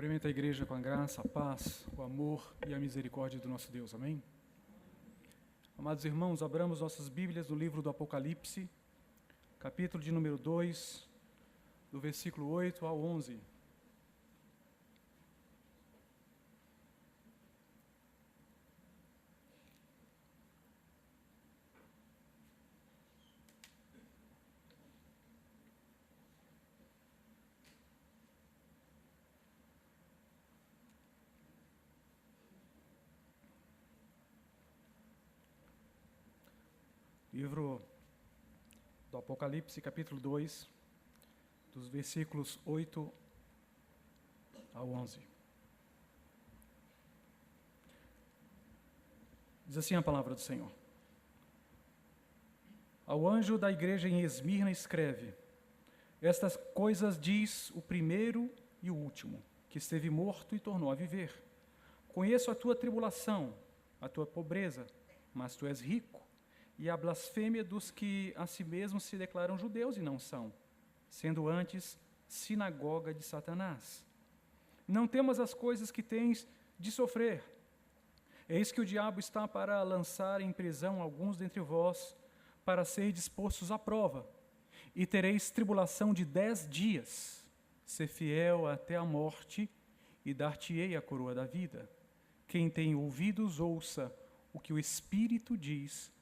Cumprimento a igreja com a graça, a paz, o amor e a misericórdia do nosso Deus. Amém? Amados irmãos, abramos nossas Bíblias no livro do Apocalipse, capítulo de número 2, do versículo 8 ao 11. Livro do Apocalipse, capítulo 2, dos versículos 8 ao 11. Diz assim a palavra do Senhor. Ao anjo da igreja em Esmirna escreve: estas coisas diz o primeiro e o último, que esteve morto e tornou a viver. Conheço a tua tribulação, a tua pobreza, mas tu és rico, e a blasfêmia dos que a si mesmos se declaram judeus e não são, sendo antes sinagoga de Satanás. Não temas as coisas que tens de sofrer. Eis que o diabo está para lançar em prisão alguns dentre vós, para ser dispostos à prova, e tereis tribulação de 10 dias. Ser fiel até a morte, e dar-te-ei a coroa da vida. Quem tem ouvidos, ouça o que o Espírito diz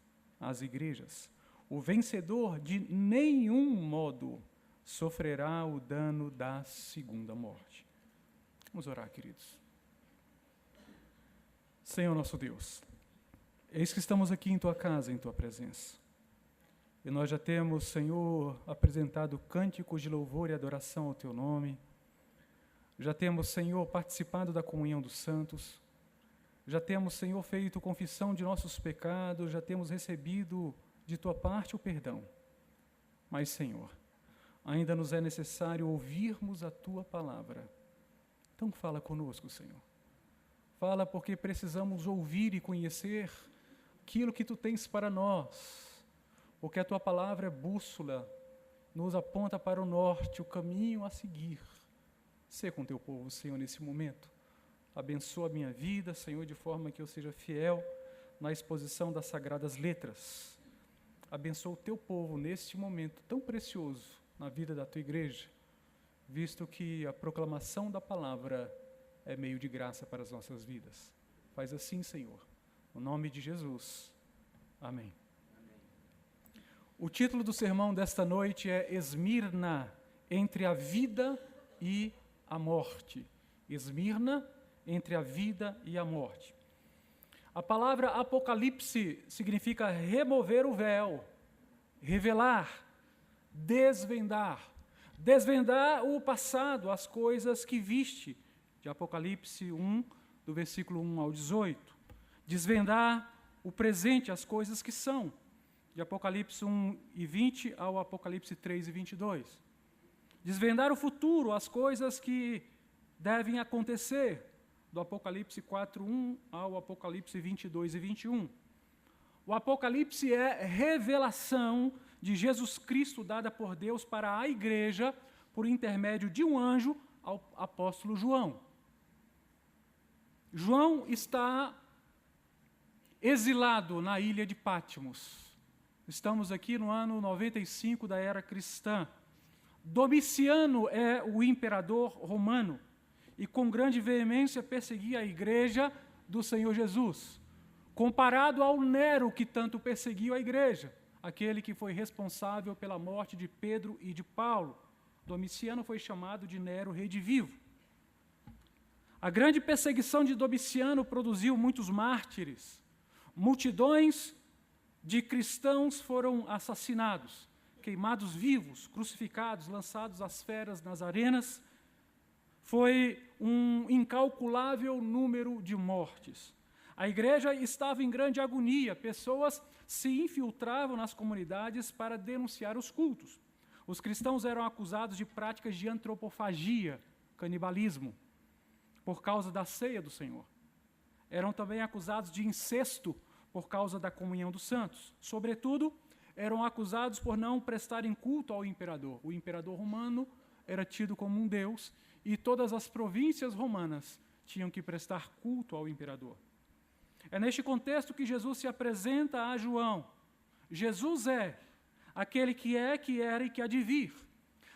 às igrejas. O vencedor de nenhum modo sofrerá o dano da segunda morte. Vamos orar, queridos. Senhor nosso Deus, eis que estamos aqui em Tua casa, em Tua presença. E nós já temos, Senhor, apresentado cânticos de louvor e adoração ao Teu nome. Já temos, Senhor, participado da comunhão dos santos. Já temos, Senhor, feito confissão de nossos pecados, já temos recebido de Tua parte o perdão. Mas, Senhor, ainda nos é necessário ouvirmos a Tua palavra. Então fala conosco, Senhor. Fala porque precisamos ouvir e conhecer aquilo que Tu tens para nós. Porque a Tua palavra é bússola, nos aponta para o norte, o caminho a seguir. Sê com Teu povo, Senhor, nesse momento. Abençoa a minha vida, Senhor, de forma que eu seja fiel na exposição das sagradas letras. Abençoa o Teu povo neste momento tão precioso na vida da Tua igreja, visto que a proclamação da palavra é meio de graça para as nossas vidas. Faz assim, Senhor, no nome de Jesus. Amém. O título do sermão desta noite é Esmirna, entre a vida e a morte. Esmirna, entre a vida e a morte. A palavra Apocalipse significa remover o véu, revelar, desvendar. Desvendar o passado, as coisas que viste, de Apocalipse 1, do versículo 1 ao 18. Desvendar o presente, as coisas que são, de Apocalipse 1 e 20 ao Apocalipse 3 e 22. Desvendar o futuro, as coisas que devem acontecer, do Apocalipse 4:1 ao Apocalipse 22 e 21. O Apocalipse é revelação de Jesus Cristo dada por Deus para a igreja por intermédio de um anjo ao apóstolo João. João está exilado na ilha de Patmos. Estamos aqui no ano 95 da era cristã. Domiciano é o imperador romano e com grande veemência perseguia a igreja do Senhor Jesus, comparado ao Nero que tanto perseguiu a igreja, aquele que foi responsável pela morte de Pedro e de Paulo. Domiciano foi chamado de Nero redivivo. A grande perseguição de Domiciano produziu muitos mártires. Multidões de cristãos foram assassinados, queimados vivos, crucificados, lançados às feras nas arenas. Foi um incalculável número de mortes. A igreja estava em grande agonia, pessoas se infiltravam nas comunidades para denunciar os cultos. Os cristãos eram acusados de práticas de antropofagia, canibalismo, por causa da ceia do Senhor. Eram também acusados de incesto por causa da comunhão dos santos. Sobretudo, eram acusados por não prestarem culto ao imperador. O imperador romano era tido como um deus e todas as províncias romanas tinham que prestar culto ao imperador. É neste contexto que Jesus se apresenta a João. Jesus é aquele que era e que há de vir,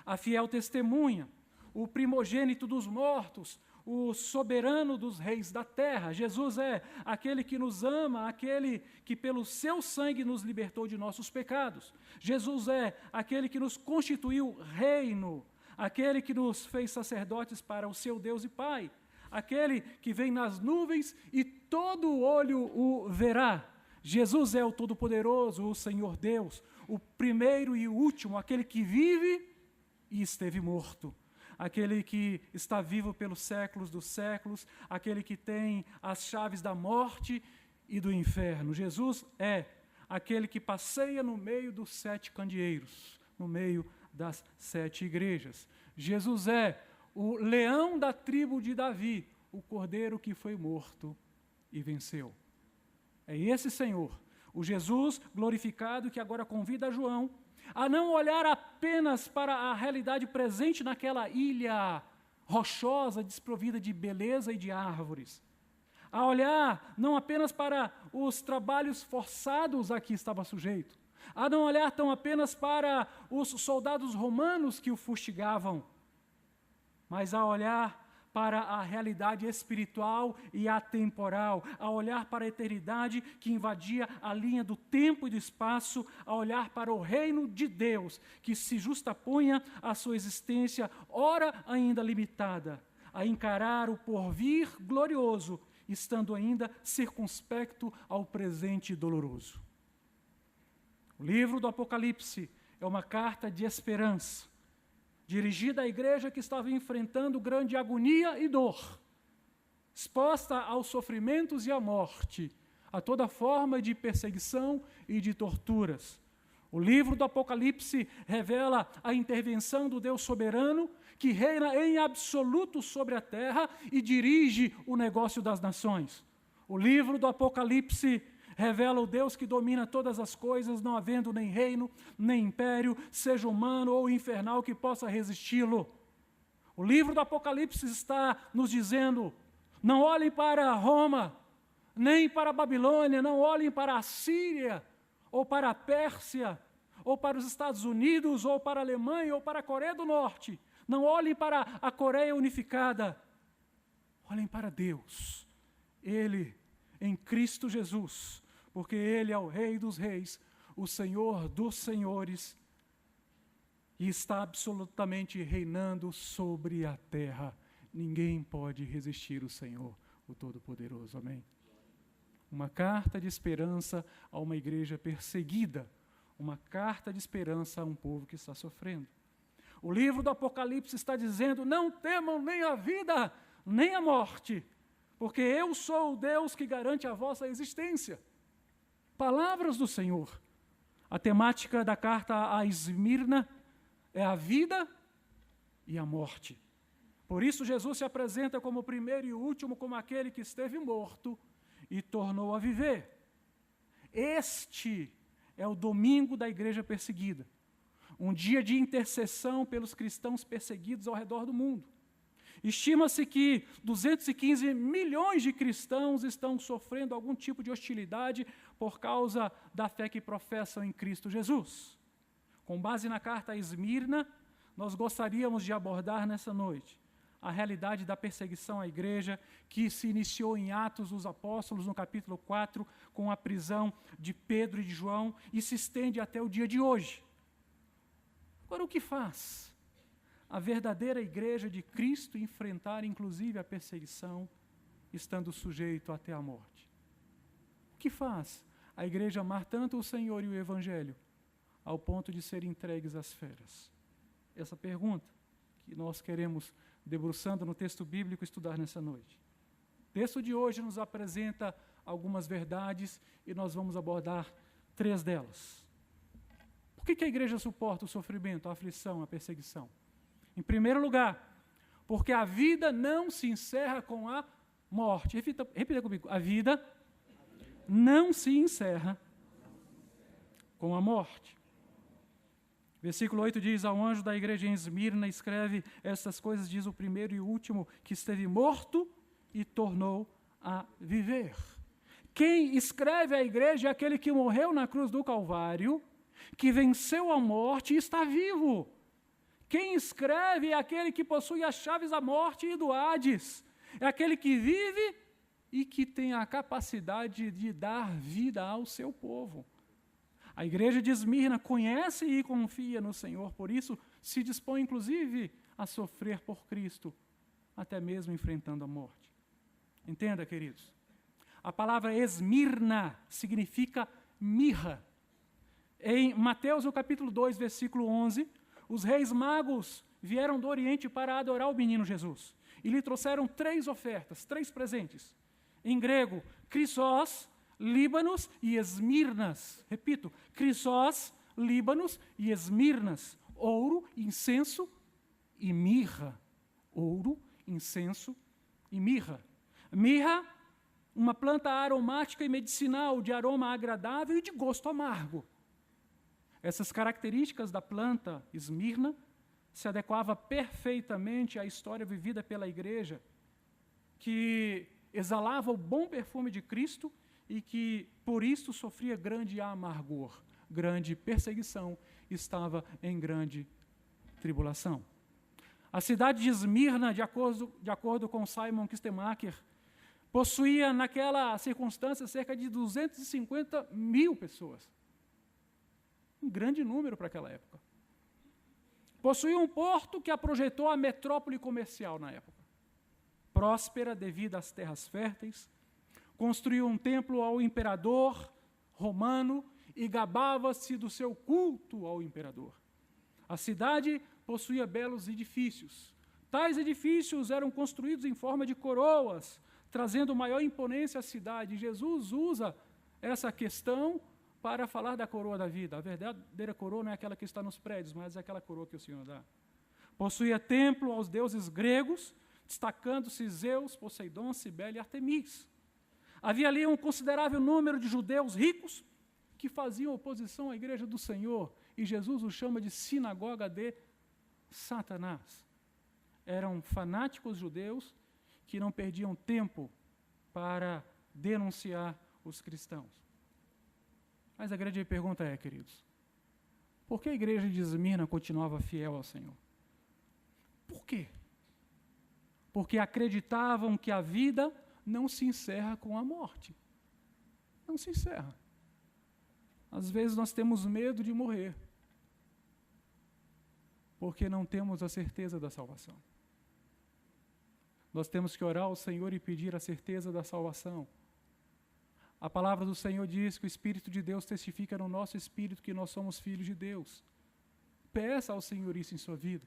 a fiel testemunha, o primogênito dos mortos, o soberano dos reis da terra. Jesus é aquele que nos ama, aquele que pelo seu sangue nos libertou de nossos pecados. Jesus é aquele que nos constituiu reino, aquele que nos fez sacerdotes para o seu Deus e Pai, aquele que vem nas nuvens e todo olho o verá. Jesus é o Todo-Poderoso, o Senhor Deus, o primeiro e o último, aquele que vive e esteve morto, aquele que está vivo pelos séculos dos séculos, aquele que tem as chaves da morte e do inferno. Jesus é aquele que passeia no meio dos 7 candeeiros, no meio das 7 igrejas. Jesus é o leão da tribo de Davi, o cordeiro que foi morto e venceu. É esse Senhor, o Jesus glorificado, que agora convida João a não olhar apenas para a realidade presente naquela ilha rochosa, desprovida de beleza e de árvores, a olhar não apenas para os trabalhos forçados a que estava sujeito, a não olhar tão apenas para os soldados romanos que o fustigavam, mas a olhar para a realidade espiritual e atemporal, a olhar para a eternidade que invadia a linha do tempo e do espaço, a olhar para o reino de Deus, que se justapunha à sua existência, ora ainda limitada, a encarar o porvir glorioso, estando ainda circunspecto ao presente doloroso. O livro do Apocalipse é uma carta de esperança, dirigida à igreja que estava enfrentando grande agonia e dor, exposta aos sofrimentos e à morte, a toda forma de perseguição e de torturas. O livro do Apocalipse revela a intervenção do Deus soberano, que reina em absoluto sobre a terra e dirige o negócio das nações. O livro do Apocalipse revela o Deus que domina todas as coisas, não havendo nem reino, nem império, seja humano ou infernal, que possa resisti-lo. O livro do Apocalipse está nos dizendo: não olhem para Roma, nem para a Babilônia, não olhem para a Síria, ou para a Pérsia, ou para os Estados Unidos, ou para a Alemanha, ou para a Coreia do Norte. Não olhem para a Coreia unificada. Olhem para Deus. Ele, em Cristo Jesus, porque Ele é o Rei dos Reis, o Senhor dos Senhores, e está absolutamente reinando sobre a terra. Ninguém pode resistir o Senhor, o Todo-Poderoso. Amém? Uma carta de esperança a uma igreja perseguida, uma carta de esperança a um povo que está sofrendo. O livro do Apocalipse está dizendo: não temam nem a vida, nem a morte, porque eu sou o Deus que garante a vossa existência. Palavras do Senhor. A temática da carta a Esmirna é a vida e a morte. Por isso Jesus se apresenta como o primeiro e o último, como aquele que esteve morto e tornou a viver. Este é o domingo da igreja perseguida, um dia de intercessão pelos cristãos perseguidos ao redor do mundo. Estima-se que 215 milhões de cristãos estão sofrendo algum tipo de hostilidade por causa da fé que professam em Cristo Jesus. Com base na carta a Esmirna, nós gostaríamos de abordar nessa noite a realidade da perseguição à igreja, que se iniciou em Atos dos Apóstolos, no capítulo 4, com a prisão de Pedro e de João, e se estende até o dia de hoje. Agora, o que faz a verdadeira igreja de Cristo enfrentar, inclusive, a perseguição, estando sujeito até a morte? O que faz a igreja amar tanto o Senhor e o Evangelho, ao ponto de ser entregues às feras? Essa pergunta que nós queremos, debruçando no texto bíblico, estudar nessa noite. O texto de hoje nos apresenta algumas verdades e nós vamos abordar 3 delas. Por que a igreja suporta o sofrimento, a aflição, a perseguição? Em primeiro lugar, porque a vida não se encerra com a morte. Repita comigo. A vida não se encerra com a morte. Versículo 8 diz: ao anjo da igreja em Esmirna escreve: estas coisas diz o primeiro e o último, que esteve morto e tornou a viver. Quem escreve à igreja é aquele que morreu na cruz do Calvário, que venceu a morte e está vivo. Quem escreve é aquele que possui as chaves da morte e do Hades. É aquele que vive e que tem a capacidade de dar vida ao seu povo. A igreja de Esmirna conhece e confia no Senhor, por isso se dispõe inclusive a sofrer por Cristo, até mesmo enfrentando a morte. Entenda, queridos, a palavra Esmirna significa mirra. Em Mateus, no capítulo 2, versículo 11, os reis magos vieram do Oriente para adorar o menino Jesus. E lhe trouxeram 3 ofertas, 3 presentes. Em grego, Crisós, Líbanos e Esmirnas. Repito, Crisós, Líbanos e Esmirnas. Ouro, incenso e mirra. Ouro, incenso e mirra. Mirra, uma planta aromática e medicinal de aroma agradável e de gosto amargo. Essas características da planta Esmirna se adequava perfeitamente à história vivida pela igreja, que exalava o bom perfume de Cristo e que, por isso, sofria grande amargor, grande perseguição, estava em grande tribulação. A cidade de Esmirna, de acordo com Simon Kistemacher, possuía, naquela circunstância, cerca de 250 mil pessoas. Um grande número para aquela época. Possuía um porto que a projetou a metrópole comercial na época. Próspera devido às terras férteis, construiu um templo ao imperador romano e gabava-se do seu culto ao imperador. A cidade possuía belos edifícios. Tais edifícios eram construídos em forma de coroas, trazendo maior imponência à cidade. Jesus usa essa questão para falar da coroa da vida. A verdadeira coroa não é aquela que está nos prédios, mas é aquela coroa que o Senhor dá. Possuía templo aos deuses gregos, destacando-se Zeus, Poseidon, Cibele e Artemis. Havia ali um considerável número de judeus ricos que faziam oposição à igreja do Senhor, e Jesus os chama de sinagoga de Satanás. Eram fanáticos judeus que não perdiam tempo para denunciar os cristãos. Mas a grande pergunta é, queridos, por que a igreja de Esmirna continuava fiel ao Senhor? Por quê? Porque acreditavam que a vida não se encerra com a morte. Não se encerra. Às vezes nós temos medo de morrer, porque não temos a certeza da salvação. Nós temos que orar ao Senhor e pedir a certeza da salvação. A palavra do Senhor diz que o Espírito de Deus testifica no nosso espírito que nós somos filhos de Deus. Peça ao Senhor isso em sua vida.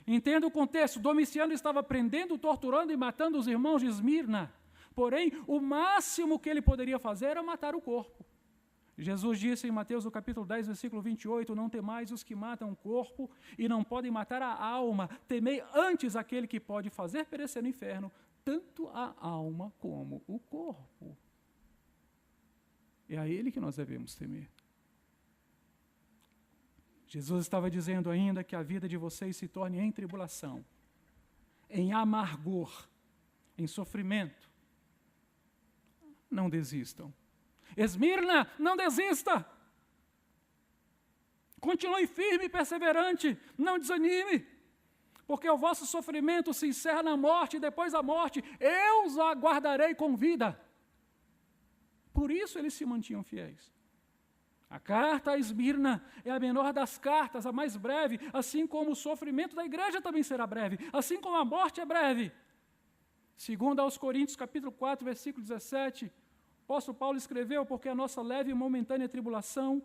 Entenda o contexto. Domiciano estava prendendo, torturando e matando os irmãos de Esmirna. Porém, o máximo que ele poderia fazer era matar o corpo. Jesus disse em Mateus, no capítulo 10, versículo 28, não temais os que matam o corpo e não podem matar a alma. Temei antes aquele que pode fazer perecer no inferno, tanto a alma como o corpo. É a ele que nós devemos temer. Jesus estava dizendo ainda que a vida de vocês se torne em tribulação, em amargor, em sofrimento. Não desistam. Esmirna, não desista. Continue firme e perseverante, não desanime, porque o vosso sofrimento se encerra na morte, e depois da morte eu os aguardarei com vida. Por isso eles se mantinham fiéis. A carta a Esmirna é a menor das cartas, a mais breve, assim como o sofrimento da igreja também será breve, assim como a morte é breve. Segundo aos Coríntios, capítulo 4, versículo 17, o apóstolo Paulo escreveu, porque a nossa leve e momentânea tribulação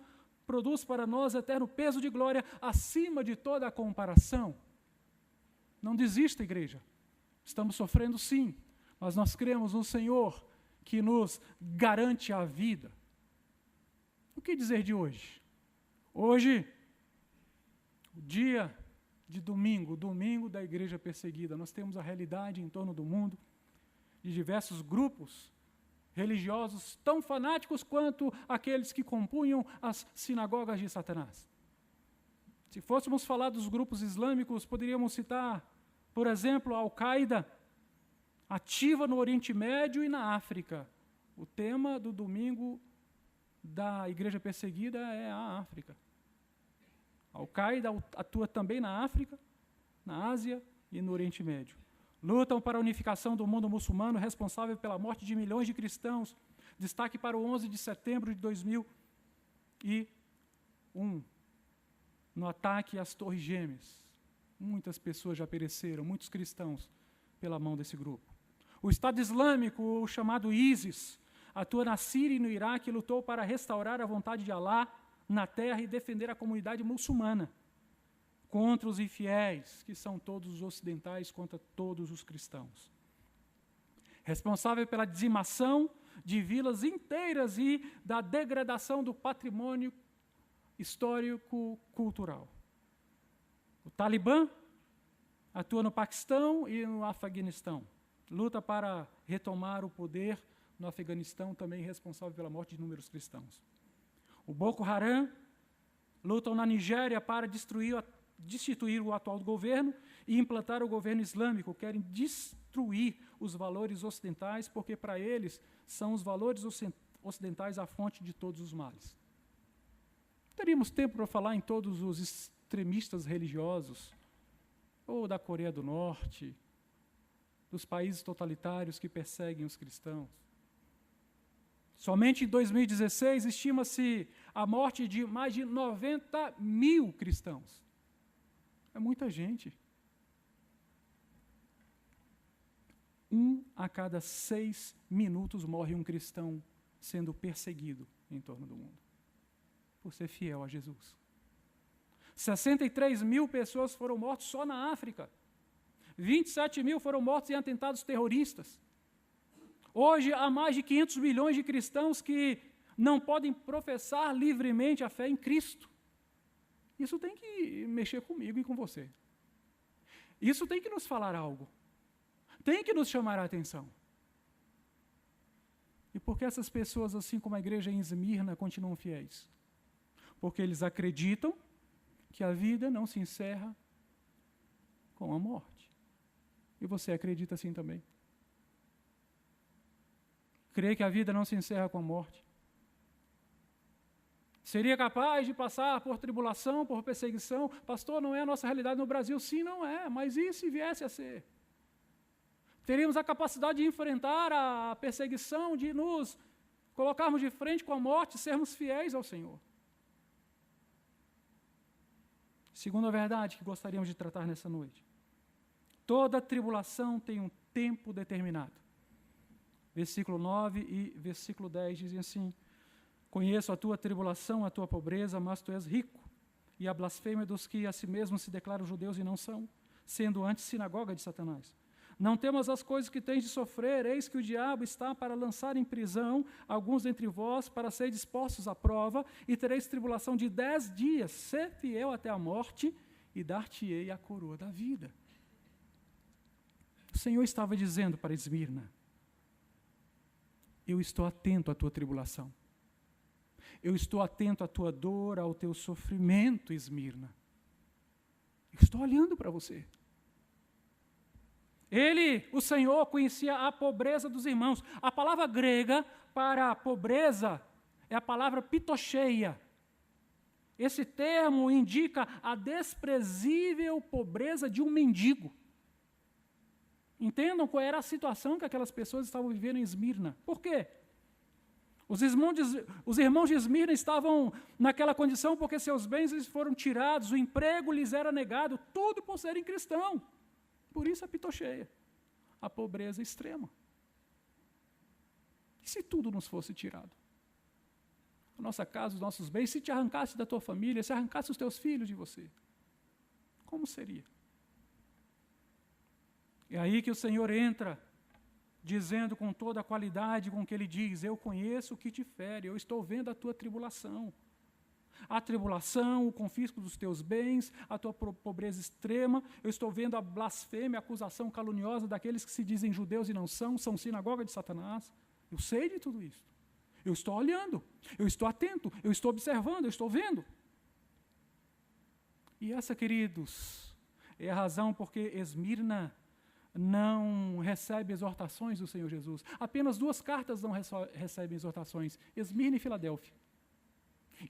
produz para nós eterno peso de glória acima de toda a comparação. Não desista, igreja. Estamos sofrendo sim, mas nós cremos no Senhor que nos garante a vida. O que dizer de hoje? Hoje, o dia de domingo, o domingo da igreja perseguida, nós temos a realidade em torno do mundo de diversos grupos religiosos tão fanáticos quanto aqueles que compunham as sinagogas de Satanás. Se fôssemos falar dos grupos islâmicos, poderíamos citar, por exemplo, a Al-Qaeda, ativa no Oriente Médio e na África. O tema do domingo da igreja perseguida é a África. A Al-Qaeda atua também na África, na Ásia e no Oriente Médio. Lutam para a unificação do mundo muçulmano, responsável pela morte de milhões de cristãos. Destaque para o 11 de setembro de 2001, no ataque às Torres Gêmeas. Muitas pessoas já pereceram, muitos cristãos, pela mão desse grupo. O Estado Islâmico, o chamado ISIS, atua na Síria e no Iraque e lutou para restaurar a vontade de Alá na terra e defender a comunidade muçulmana contra os infiéis, que são todos os ocidentais, contra todos os cristãos. Responsável pela dizimação de vilas inteiras e da degradação do patrimônio histórico-cultural. O Talibã atua no Paquistão e no Afeganistão. Luta para retomar o poder no Afeganistão, também responsável pela morte de inúmeros cristãos. O Boko Haram lutam na Nigéria para destituir o atual governo e implantar o governo islâmico. Querem destruir os valores ocidentais, porque para eles são os valores ocidentais a fonte de todos os males. Teríamos tempo para falar em todos os extremistas religiosos, ou da Coreia do Norte, dos países totalitários que perseguem os cristãos. Somente em 2016, estima-se a morte de mais de 90 mil cristãos. É muita gente. 1 a cada 6 minutos morre um cristão sendo perseguido em torno do mundo, por ser fiel a Jesus. 63 mil pessoas foram mortas só na África. 27 mil foram mortos em atentados terroristas. Hoje, há mais de 500 milhões de cristãos que não podem professar livremente a fé em Cristo. Isso tem que mexer comigo e com você. Isso tem que nos falar algo. Tem que nos chamar a atenção. E por que essas pessoas, assim como a igreja em Esmirna, continuam fiéis? Porque eles acreditam que a vida não se encerra com a morte. E você acredita assim também? Crê que a vida não se encerra com a morte? Seria capaz de passar por tribulação, por perseguição? Pastor, não é a nossa realidade no Brasil? Sim, não é, mas e se viesse a ser? Teríamos a capacidade de enfrentar a perseguição, de nos colocarmos de frente com a morte, sermos fiéis ao Senhor. Segunda verdade que gostaríamos de tratar nessa noite. Toda tribulação tem um tempo determinado. Versículo 9 e versículo 10 dizem assim: conheço a tua tribulação, a tua pobreza, mas tu és rico, e a blasfêmia dos que a si mesmos se declaram judeus e não são, sendo antes sinagoga de Satanás. Não temas as coisas que tens de sofrer, eis que o diabo está para lançar em prisão alguns dentre vós, para serem dispostos à prova, e tereis tribulação de 10 dias, ser fiel até a morte, e dar-te-ei a coroa da vida. O Senhor estava dizendo para Esmirna: eu estou atento à tua tribulação. Eu estou atento à tua dor, ao teu sofrimento, Esmirna. Eu estou olhando para você. Ele, o Senhor, conhecia a pobreza dos irmãos. A palavra grega para pobreza é a palavra pitocheia. Esse termo indica a desprezível pobreza de um mendigo. Entendam qual era a situação que aquelas pessoas estavam vivendo em Esmirna. Por quê? Os irmãos de Esmirna estavam naquela condição porque seus bens lhes foram tirados, o emprego lhes era negado, tudo por serem cristãos. Por isso a pitocheia, a pobreza extrema. E se tudo nos fosse tirado? A nossa casa, os nossos bens, se te arrancasse da tua família, se arrancasse os teus filhos de você, como seria? É aí que o Senhor entra, dizendo com toda a qualidade com que Ele diz: eu conheço o que te fere, eu estou vendo a tua tribulação. A tribulação, o confisco dos teus bens, a tua pobreza extrema, eu estou vendo a blasfêmia, a acusação caluniosa daqueles que se dizem judeus e não são sinagoga de Satanás. Eu sei de tudo isso. Eu estou olhando, eu estou atento, eu estou observando, eu estou vendo. E essa, queridos, é a razão porque Esmirna não recebe exortações do Senhor Jesus. Apenas 2 cartas não recebem exortações, Esmirna e Filadélfia.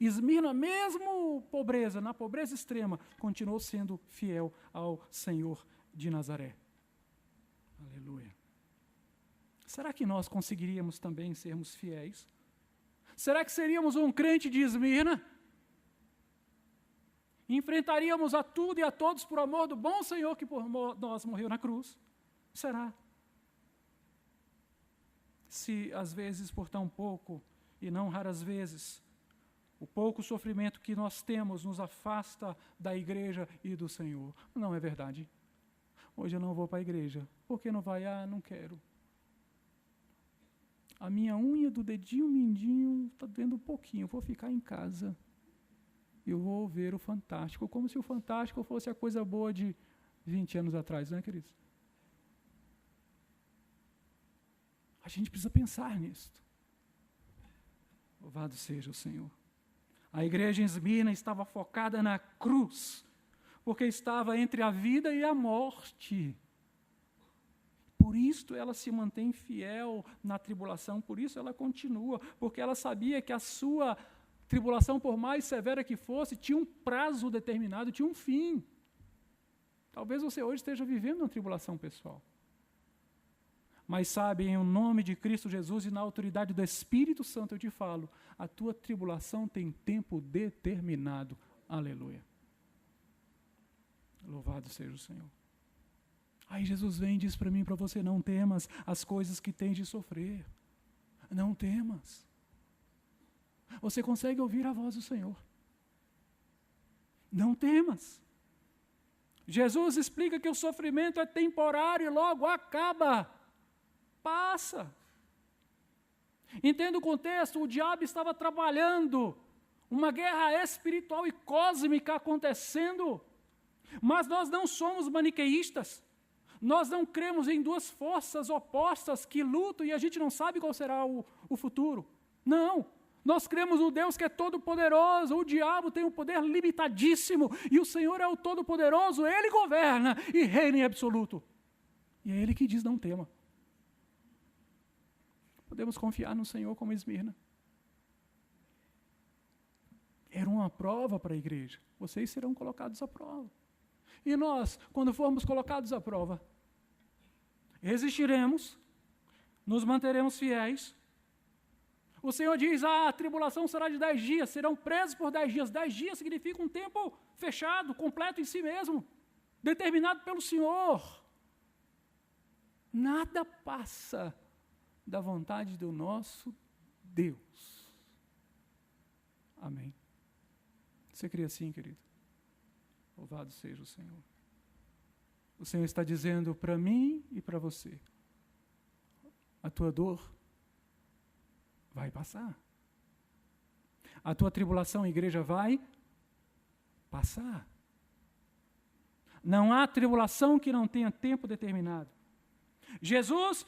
Esmirna, mesmo pobreza, na pobreza extrema, continuou sendo fiel ao Senhor de Nazaré. Aleluia. Será que nós conseguiríamos também sermos fiéis? Será que seríamos um crente de Esmirna? Enfrentaríamos a tudo e a todos por amor do bom Senhor que por nós morreu na cruz? Será? Se às vezes por tão pouco, e não raras vezes, o pouco sofrimento que nós temos nos afasta da igreja e do Senhor. Não é verdade? Hoje eu não vou para a igreja. Por que não vai? Não quero. A minha unha do dedinho mindinho está doendo um pouquinho. Eu vou ficar em casa. Eu vou ver o Fantástico. Como se o Fantástico fosse a coisa boa de 20 anos atrás, não é, queridos? A gente precisa pensar nisso. Louvado seja o Senhor. A igreja em Esmirna estava focada na cruz, porque estava entre a vida e a morte. Por isso ela se mantém fiel na tribulação, por isso ela continua, porque ela sabia que a sua tribulação, por mais severa que fosse, tinha um prazo determinado, tinha um fim. Talvez você hoje esteja vivendo uma tribulação pessoal. Mas sabe, em nome de Cristo Jesus e na autoridade do Espírito Santo eu te falo, a tua tribulação tem tempo determinado. Aleluia. Louvado seja o Senhor. Aí Jesus vem e diz para mim e para você, não temas as coisas que tens de sofrer. Não temas. Você consegue ouvir a voz do Senhor. Não temas. Jesus explica que o sofrimento é temporário e logo acaba. Passa. Entenda o contexto, o diabo estava trabalhando, uma guerra espiritual e cósmica acontecendo, mas nós não somos maniqueístas, nós não cremos em 2 forças opostas que lutam e a gente não sabe qual será o futuro. Não, nós cremos no Deus que é todo-poderoso, o diabo tem um poder limitadíssimo e o Senhor é o todo-poderoso, Ele governa e reina em absoluto. E é Ele que diz, não tema. Podemos confiar no Senhor como Esmirna. Era uma prova para a igreja. Vocês serão colocados à prova. E nós, quando formos colocados à prova, resistiremos, nos manteremos fiéis. O Senhor diz, a tribulação será de 10 dias, serão presos por 10 dias. 10 dias significa um tempo fechado, completo em si mesmo, determinado pelo Senhor. Nada passa da vontade do nosso Deus. Amém. Você crê assim, querido? Louvado seja o Senhor. O Senhor está dizendo para mim e para você, a tua dor vai passar. A tua tribulação, igreja, vai passar. Não há tribulação que não tenha tempo determinado. Jesus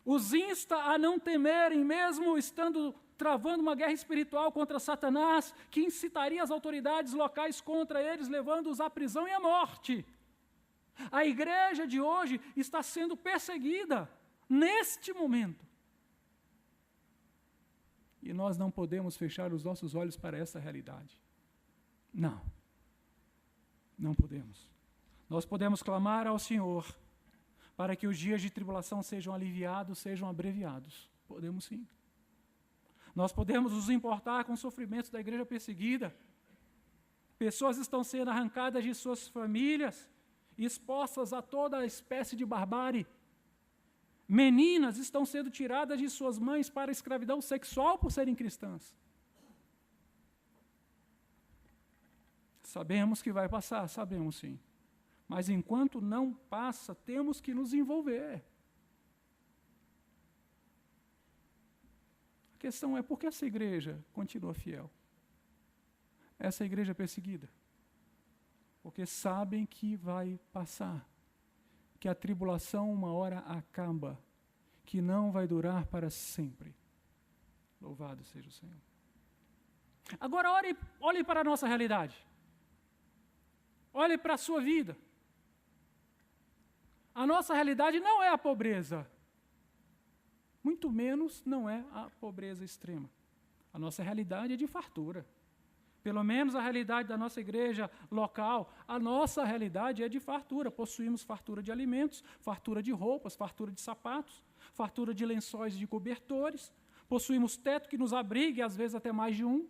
os insta a não temerem, mesmo estando travando uma guerra espiritual contra Satanás, que incitaria as autoridades locais contra eles, levando-os à prisão e à morte. A igreja de hoje está sendo perseguida neste momento. E nós não podemos fechar os nossos olhos para essa realidade. Não. Não podemos. Nós podemos clamar ao Senhor para que os dias de tribulação sejam aliviados, sejam abreviados. Podemos sim. Nós podemos nos importar com os sofrimentos da igreja perseguida. Pessoas estão sendo arrancadas de suas famílias, expostas a toda espécie de barbárie. Meninas estão sendo tiradas de suas mães para a escravidão sexual por serem cristãs. Sabemos que vai passar, sabemos sim. Mas enquanto não passa, temos que nos envolver. A questão é, por que essa igreja continua fiel? Essa igreja é perseguida? Porque sabem que vai passar, que a tribulação uma hora acaba, que não vai durar para sempre. Louvado seja o Senhor. Agora olhe para a nossa realidade. Olhe para a sua vida. A nossa realidade não é a pobreza. Muito menos não é a pobreza extrema. A nossa realidade é de fartura. Pelo menos a realidade da nossa igreja local, a nossa realidade é de fartura. Possuímos fartura de alimentos, fartura de roupas, fartura de sapatos, fartura de lençóis e de cobertores. Possuímos teto que nos abrigue, às vezes até mais de um.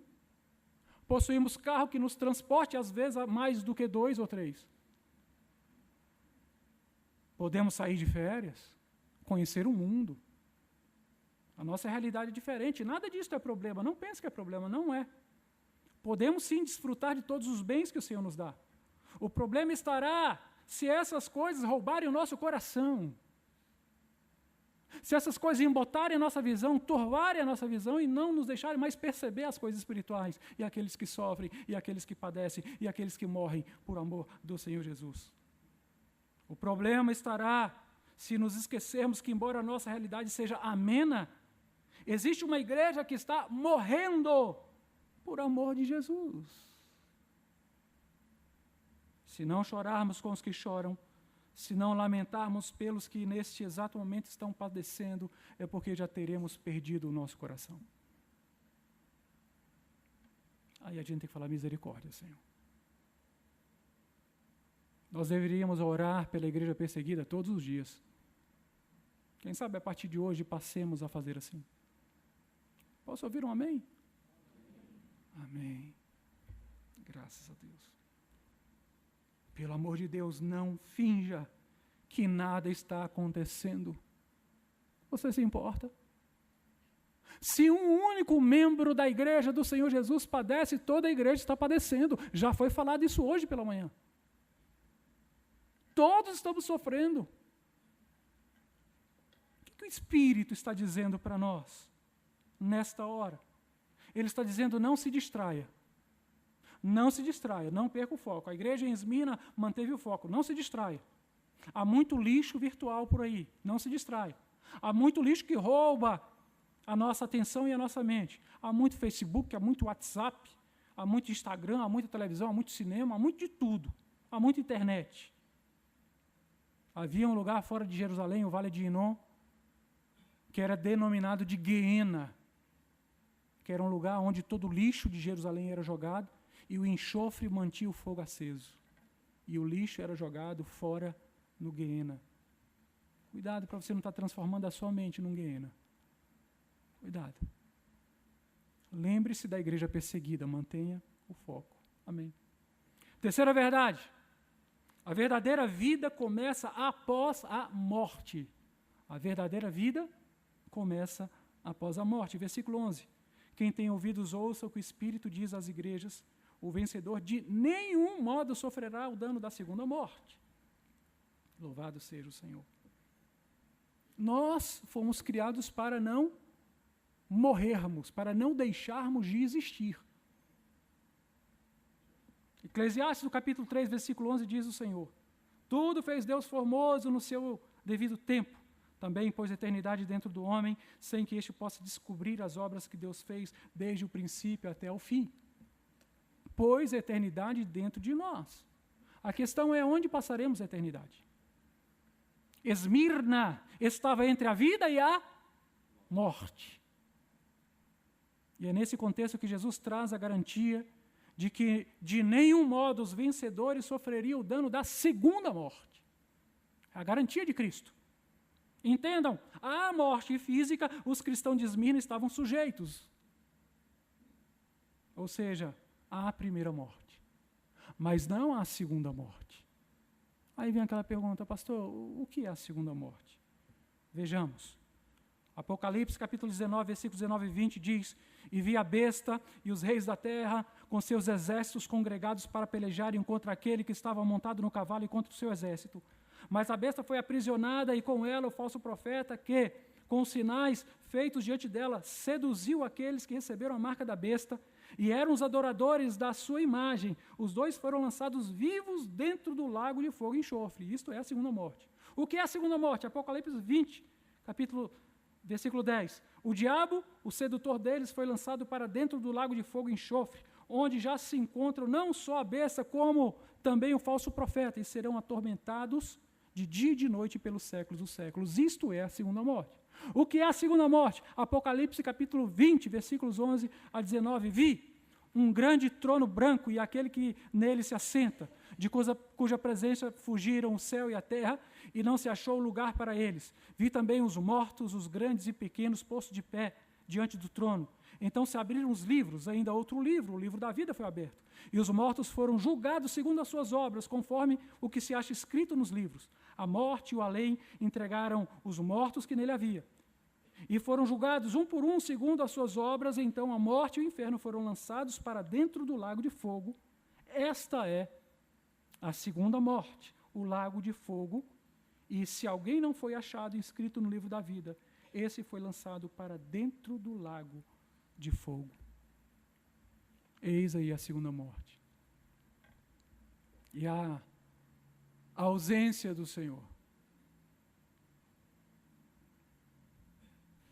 Possuímos carro que nos transporte, às vezes mais do que 2 ou 3. Podemos sair de férias, conhecer o mundo. A nossa realidade é diferente. Nada disso é problema. Não pense que é problema, não é. Podemos sim desfrutar de todos os bens que o Senhor nos dá. O problema estará se essas coisas roubarem o nosso coração. Se essas coisas embotarem a nossa visão, turvarem a nossa visão e não nos deixarem mais perceber as coisas espirituais, e aqueles que sofrem, e aqueles que padecem, e aqueles que morrem por amor do Senhor Jesus. O problema estará se nos esquecermos que, embora a nossa realidade seja amena, existe uma igreja que está morrendo por amor de Jesus. Se não chorarmos com os que choram, se não lamentarmos pelos que neste exato momento estão padecendo, é porque já teremos perdido o nosso coração. Aí a gente tem que falar misericórdia, Senhor. Nós deveríamos orar pela igreja perseguida todos os dias. Quem sabe a partir de hoje passemos a fazer assim. Posso ouvir um amém? Amém. Graças a Deus. Pelo amor de Deus, não finja que nada está acontecendo. Você se importa? Se um único membro da igreja do Senhor Jesus padece, toda a igreja está padecendo. Já foi falado isso hoje pela manhã. Todos estamos sofrendo. O que o Espírito está dizendo para nós nesta hora? Ele está dizendo: não se distraia. Não se distraia, não perca o foco. A igreja em Esmirna manteve o foco. Não se distraia. Há muito lixo virtual por aí. Não se distraia. Há muito lixo que rouba a nossa atenção e a nossa mente. Há muito Facebook, há muito WhatsApp, há muito Instagram, há muita televisão, há muito cinema, há muito de tudo. Há muita internet. Havia um lugar fora de Jerusalém, o Vale de Inom, que era denominado de Guiena, que era um lugar onde todo o lixo de Jerusalém era jogado, e o enxofre mantinha o fogo aceso. E o lixo era jogado fora no Guiena. Cuidado para você não estar transformando a sua mente num Guiena. Cuidado. Lembre-se da igreja perseguida, mantenha o foco. Amém. Terceira verdade. A verdadeira vida começa após a morte. A verdadeira vida começa após a morte. Versículo 11. Quem tem ouvidos, ouça o que o Espírito diz às igrejas. O vencedor de nenhum modo sofrerá o dano da segunda morte. Louvado seja o Senhor. Nós fomos criados para não morrermos, para não deixarmos de existir. Eclesiastes, no capítulo 3, versículo 11, diz o Senhor: tudo fez Deus formoso no seu devido tempo. Também pôs a eternidade dentro do homem, sem que este possa descobrir as obras que Deus fez desde o princípio até o fim. Pôs a eternidade dentro de nós. A questão é onde passaremos a eternidade. Esmirna estava entre a vida e a morte. E é nesse contexto que Jesus traz a garantia de que de nenhum modo os vencedores sofreriam o dano da segunda morte. A garantia de Cristo. Entendam, à morte física, os cristãos de Esmirna estavam sujeitos. Ou seja, à primeira morte. Mas não à segunda morte. Aí vem aquela pergunta: pastor, o que é a segunda morte? Vejamos. Apocalipse, capítulo 19, versículos 19 e 20 diz: e vi a besta e os reis da terra com seus exércitos congregados para pelejarem contra aquele que estava montado no cavalo e contra o seu exército. Mas a besta foi aprisionada e com ela o falso profeta que, com os sinais feitos diante dela, seduziu aqueles que receberam a marca da besta e eram os adoradores da sua imagem. Os dois foram lançados vivos dentro do lago de fogo e enxofre. Isto é a segunda morte. O que é a segunda morte? Apocalipse 20, versículo 10. O diabo, o sedutor deles, foi lançado para dentro do lago de fogo e enxofre, onde já se encontram não só a besta, como também o falso profeta, e serão atormentados de dia e de noite pelos séculos dos séculos. Isto é a segunda morte. O que é a segunda morte? Apocalipse capítulo 20, versículos 11 a 19. Vi um grande trono branco e aquele que nele se assenta, de cuja presença fugiram o céu e a terra, e não se achou lugar para eles. Vi também os mortos, os grandes e pequenos, postos de pé diante do trono. Então se abriram os livros, ainda outro livro, o livro da vida foi aberto. E os mortos foram julgados segundo as suas obras, conforme o que se acha escrito nos livros. A morte e o além entregaram os mortos que nele havia. E foram julgados um por um, segundo as suas obras. Então a morte e o inferno foram lançados para dentro do lago de fogo. Esta é a segunda morte, o lago de fogo. E se alguém não foi achado inscrito no livro da vida, esse foi lançado para dentro do lago de fogo. Eis aí a segunda morte. E a ausência do Senhor.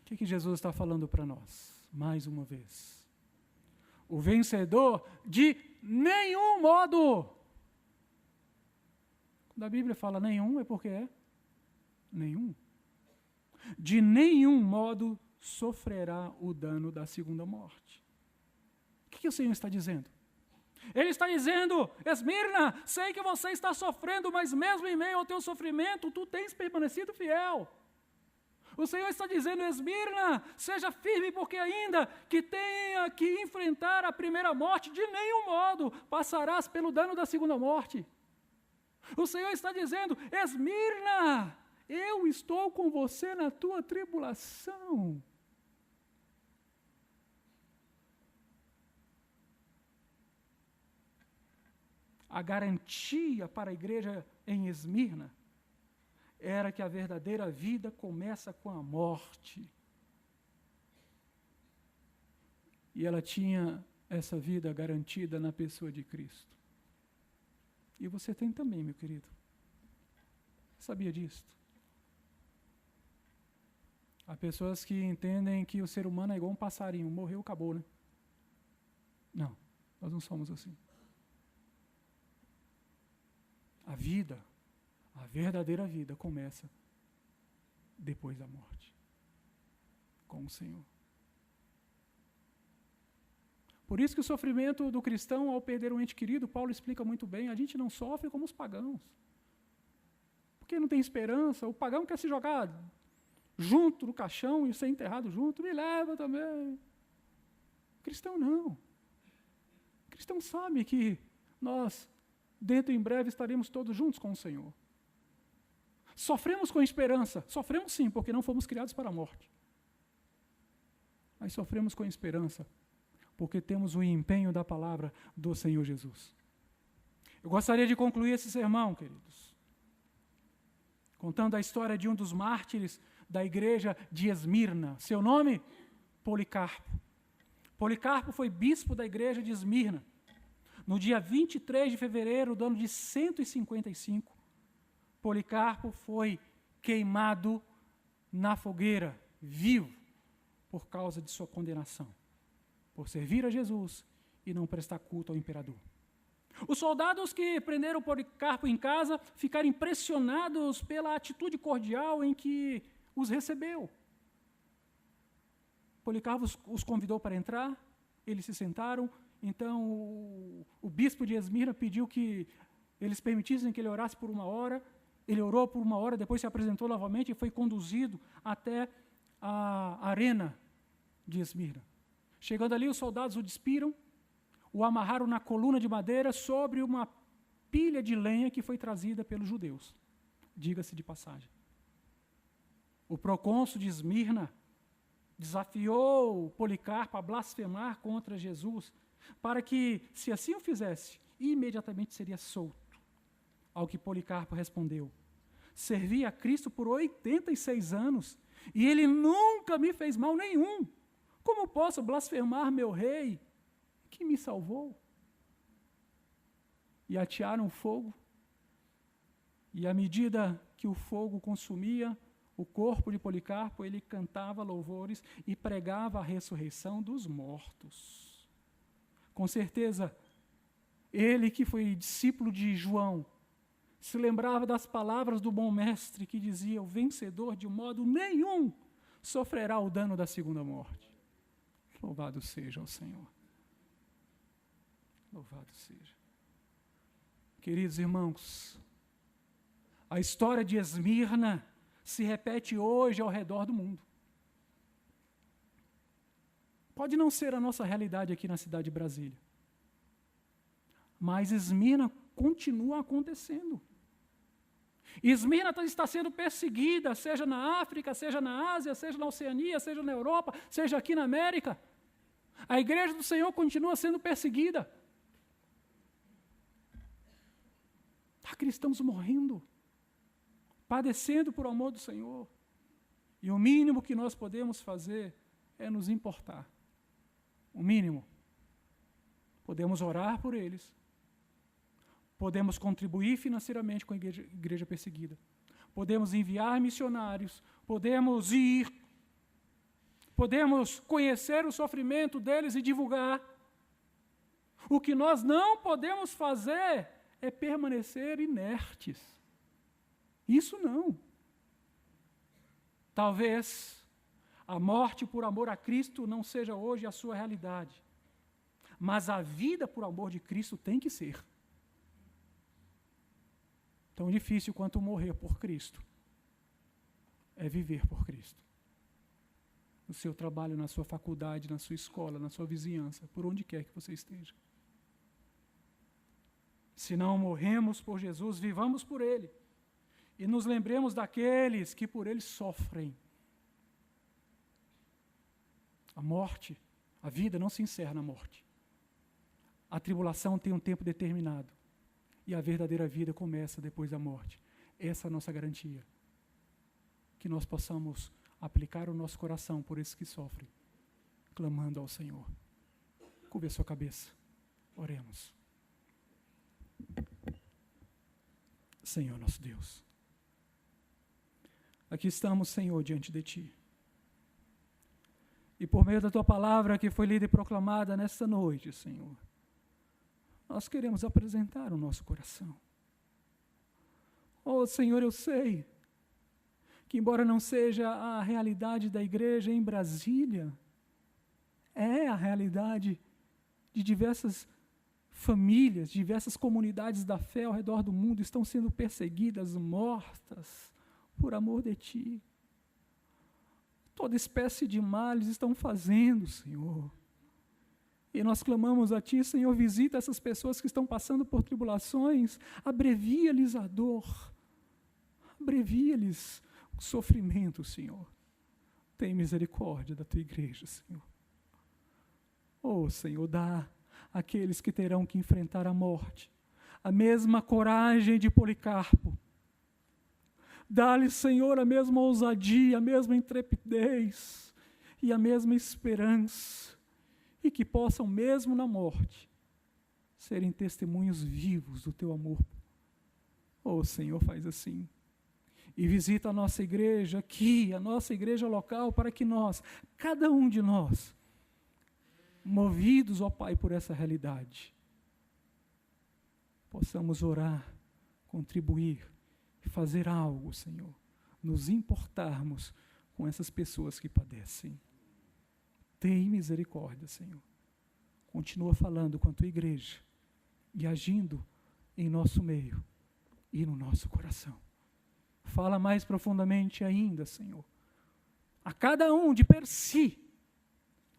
O que Jesus está falando para nós? Mais uma vez. O vencedor de nenhum modo. Quando a Bíblia fala nenhum, é porque é nenhum. De nenhum modo sofrerá o dano da segunda morte. O que o Senhor está dizendo? Ele está dizendo: Esmirna, sei que você está sofrendo, mas mesmo em meio ao teu sofrimento, tu tens permanecido fiel. O Senhor está dizendo: Esmirna, seja firme, porque ainda que tenha que enfrentar a primeira morte, de nenhum modo passarás pelo dano da segunda morte. O Senhor está dizendo: Esmirna, eu estou com você na tua tribulação. A garantia para a igreja em Esmirna era que a verdadeira vida começa com a morte. E ela tinha essa vida garantida na pessoa de Cristo. E você tem também, meu querido. Sabia disso? Há pessoas que entendem que o ser humano é igual um passarinho, morreu, acabou, né? Não, nós não somos assim. A vida, a verdadeira vida, começa depois da morte, com o Senhor. Por isso que o sofrimento do cristão ao perder um ente querido, Paulo explica muito bem, a gente não sofre como os pagãos. Porque não tem esperança, o pagão quer se jogar junto no caixão e ser enterrado junto, me leva também. O cristão não. O cristão sabe que nós, dentro em breve, estaremos todos juntos com o Senhor. Sofremos com esperança, sofremos sim, porque não fomos criados para a morte. Mas sofremos com esperança, porque temos o empenho da palavra do Senhor Jesus. Eu gostaria de concluir esse sermão, queridos, contando a história de um dos mártires da igreja de Esmirna. Seu nome? Policarpo. Policarpo foi bispo da igreja de Esmirna. No dia 23 de fevereiro do ano de 155, Policarpo foi queimado na fogueira, vivo, por causa de sua condenação, por servir a Jesus e não prestar culto ao imperador. Os soldados que prenderam Policarpo em casa ficaram impressionados pela atitude cordial em que os recebeu. Policarpo os convidou para entrar, eles se sentaram. Então o bispo de Esmirna pediu que eles permitissem que ele orasse por 1 hora. Ele orou por 1 hora, depois se apresentou novamente e foi conduzido até a arena de Esmirna. Chegando ali, os soldados o despiram, o amarraram na coluna de madeira sobre uma pilha de lenha que foi trazida pelos judeus. Diga-se de passagem. O procônsul de Esmirna desafiou Policarpo a blasfemar contra Jesus, para que, se assim o fizesse, imediatamente seria solto. Ao que Policarpo respondeu: servi a Cristo por 86 anos, e ele nunca me fez mal nenhum. Como posso blasfemar meu rei, que me salvou? E atearam fogo, e à medida que o fogo consumia o corpo de Policarpo, ele cantava louvores e pregava a ressurreição dos mortos. Com certeza, ele que foi discípulo de João, se lembrava das palavras do bom mestre que dizia: o vencedor de modo nenhum sofrerá o dano da segunda morte. Louvado seja o Senhor. Louvado seja. Queridos irmãos, a história de Esmirna se repete hoje ao redor do mundo. Pode não ser a nossa realidade aqui na cidade de Brasília, mas Esmirna continua acontecendo. Esmirna está sendo perseguida, seja na África, seja na Ásia, seja na Oceania, seja na Europa, seja aqui na América. A igreja do Senhor continua sendo perseguida. Há cristãos morrendo, padecendo por amor do Senhor. E o mínimo que nós podemos fazer é nos importar. O mínimo. Podemos orar por eles. Podemos contribuir financeiramente com a igreja perseguida. Podemos enviar missionários. Podemos ir. Podemos conhecer o sofrimento deles e divulgar. O que nós não podemos fazer é permanecer inertes. Isso não. Talvez a morte por amor a Cristo não seja hoje a sua realidade. Mas a vida por amor de Cristo tem que ser. Tão difícil quanto morrer por Cristo é viver por Cristo. No seu trabalho, na sua faculdade, na sua escola, na sua vizinhança, por onde quer que você esteja. Se não morremos por Jesus, vivamos por Ele. E nos lembremos daqueles que por Ele sofrem. A morte, a vida não se encerra na morte. A tribulação tem um tempo determinado. E a verdadeira vida começa depois da morte. Essa é a nossa garantia. Que nós possamos aplicar o nosso coração por esses que sofrem, clamando ao Senhor. Curve a sua cabeça. Oremos. Senhor nosso Deus, aqui estamos, Senhor, diante de Ti. E por meio da Tua palavra que foi lida e proclamada nesta noite, Senhor, nós queremos apresentar o nosso coração. Oh, Senhor, eu sei que, embora não seja a realidade da igreja em Brasília, é a realidade de diversas famílias, diversas comunidades da fé ao redor do mundo estão sendo perseguidas, mortas, por amor de Ti. Toda espécie de males estão fazendo, Senhor. E nós clamamos a Ti, Senhor, visita essas pessoas que estão passando por tribulações, abrevia-lhes a dor, abrevia-lhes o sofrimento, Senhor. Tem misericórdia da Tua igreja, Senhor. Oh, Senhor, dá àqueles que terão que enfrentar a morte a mesma coragem de Policarpo. Dá-lhes, Senhor, a mesma ousadia, a mesma intrepidez e a mesma esperança. E que possam, mesmo na morte, serem testemunhos vivos do Teu amor. Oh, Senhor, faz assim. E visita a nossa igreja aqui, a nossa igreja local, para que nós, cada um de nós, movidos, ó Pai, por essa realidade, possamos orar, contribuir, fazer algo, Senhor, nos importarmos com essas pessoas que padecem. Tem misericórdia, Senhor. Continua falando com a Tua igreja e agindo em nosso meio e no nosso coração. Fala mais profundamente ainda, Senhor, a cada um de per si,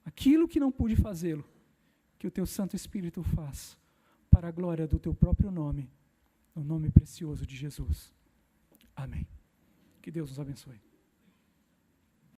aquilo que não pude fazê-lo, que o Teu Santo Espírito faça, para a glória do Teu próprio nome, no nome precioso de Jesus. Amém. Que Deus nos abençoe.